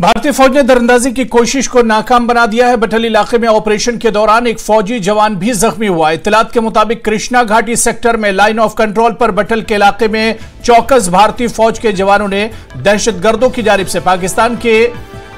भारतीय फौज ने दरअंदाजी की कोशिश को नाकाम बना दिया है। बटल इलाके में ऑपरेशन के दौरान एक फौजी जवान भी जख्मी हुआ। इत्तलात के मुताबिक कृष्णा घाटी सेक्टर में लाइन ऑफ कंट्रोल पर बटल के इलाके में चौकस भारतीय फौज के जवानों ने दहशतगर्दों की जानिब से पाकिस्तान के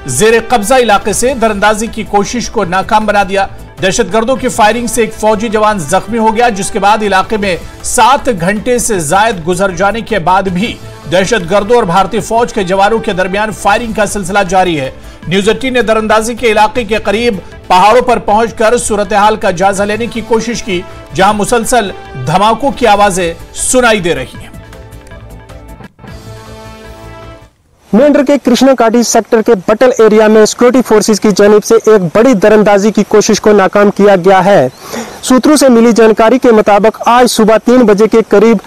जेर कब्जा इलाके से दरअंदाजी की कोशिश को नाकाम बना दिया। दहशतगर्दों की फायरिंग से एक फौजी जवान जख्मी हो गया, जिसके बाद इलाके में 7 घंटे से जायद गुजर जाने के बाद भी दहशतगर्दों और भारतीय फौज के जवानों के दरमियान फायरिंग का सिलसिला जारी है। न्यूज 18 ने दरअंदाजी के इलाके के करीब पहाड़ों पर पहुंचकर सूरत हाल का जायजा लेने की कोशिश की, जहां मुसलसल धमाकों की आवाजें सुनाई दे रही हैं। मेंढर के कृष्णा घाटी सेक्टर के बटल एरिया में सिक्योरिटी फोर्सेस की जानिब से एक बड़ी दरअंदाजी की कोशिश को नाकाम किया गया है। सूत्रों से मिली जानकारी के मुताबिक आज सुबह 3 बजे के करीब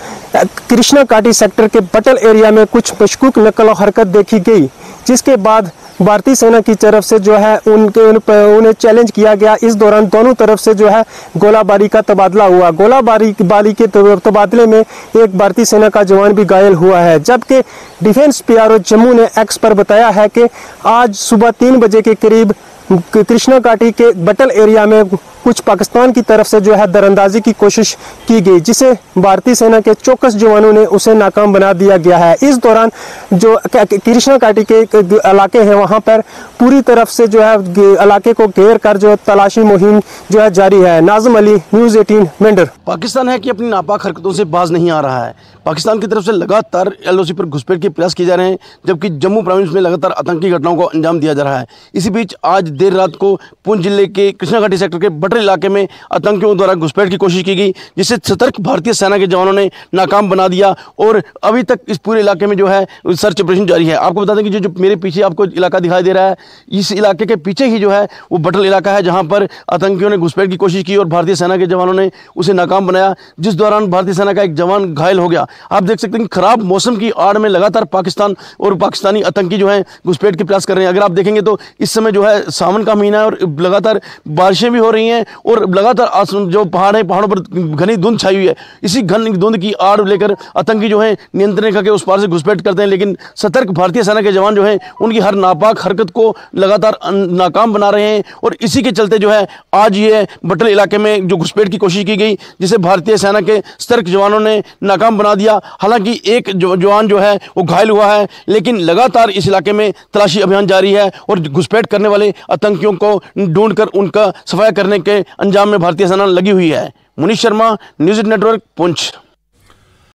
कृष्णा घाटी सेक्टर के बटल एरिया में कुछ मशकूक नकल हरकत देखी गई, जिसके बाद भारतीय सेना की तरफ से जो है उन्हें चैलेंज किया गया। इस दौरान दोनों तरफ से जो है गोलाबारी का तबादला हुआ। गोलाबारी के तबादले में एक भारतीय सेना का जवान भी घायल हुआ है, जबकि डिफेंस पीआरओ जम्मू ने एक्स पर बताया है कि आज सुबह 3 बजे के करीब कृष्णा घाटी के बटल एरिया में कुछ पाकिस्तान की तरफ से जो है दरअंदाजी की कोशिश की गई, जिसे भारतीय सेना के चौकस जवानों ने उसे नाकाम बना दिया गया है। इस दौरान जो कृष्णा घाटी के इलाके हैं वहां पर पूरी तरफ से जो है इलाके को घेर कर जो तलाशी मुहिम जो है जारी है। नाज़िम अली, न्यूज़ 18, मेंढर। पाकिस्तान है कि अपनी नापाक हरकतों से बाज नहीं आ रहा है। पाकिस्तान की तरफ से लगातार LOC पर घुसपैठ के प्रयास किए जा रहे हैं, जबकि जम्मू प्रोविंस में लगातार आतंकी घटनाओं को अंजाम दिया जा रहा है। इसी बीच आज देर रात को पुंछ जिले के कृष्णा घाटी सेक्टर के बटल इलाके में आतंकियों द्वारा घुसपैठ की कोशिश की गई, जिसे सतर्क भारतीय सेना के जवानों ने नाकाम बना दिया और अभी तक इस पूरे इलाके में जो है सर्च ऑपरेशन जारी है। आपको बता दें कि जो मेरे पीछे आपको इलाका दिखाई दे रहा है, इस इलाके के पीछे ही जो है वो बटल इलाका है, जहां पर आतंकियों ने घुसपैठ की कोशिश की और भारतीय सेना के जवानों ने उसे नाकाम बनाया, जिस दौरान भारतीय सेना का एक जवान घायल हो गया। आप देख सकते हैं कि खराब मौसम की आड़ में लगातार पाकिस्तान और पाकिस्तानी आतंकी जो है घुसपैठ के प्रयास कर रहे हैं। अगर आप देखेंगे तो इस समय जो है सावन का महीना है और लगातार बारिशें भी हो रही हैं और लगातार जो पहाड़ों पर घनी धुंध छाई हुई है। इसी घनी धुंध की आड़ लेकर आतंकी जो है नियंत्रण रेखा के उस पार से घुसपैठ करते हैं, लेकिन सतर्क भारतीय सेना के जवान जो है उनकी हर नापाक हरकत को लगातार नाकाम बना रहे हैं और इसी के चलते जो है आज ये बटल इलाके में जो घुसपैठ की कोशिश की गई, जिसे भारतीय सेना के सतर्क जवानों ने नाकाम बना दिया। हालांकि एक जवान जो है वो घायल हुआ है, लेकिन लगातार इस इलाके में तलाशी अभियान जारी है और घुसपैठ करने वाले आतंकियों को ढूंढकर उनका सफाया करने के अंजाम में भारतीय सेना लगी हुई है। Munish Sharma, news network, Poonch.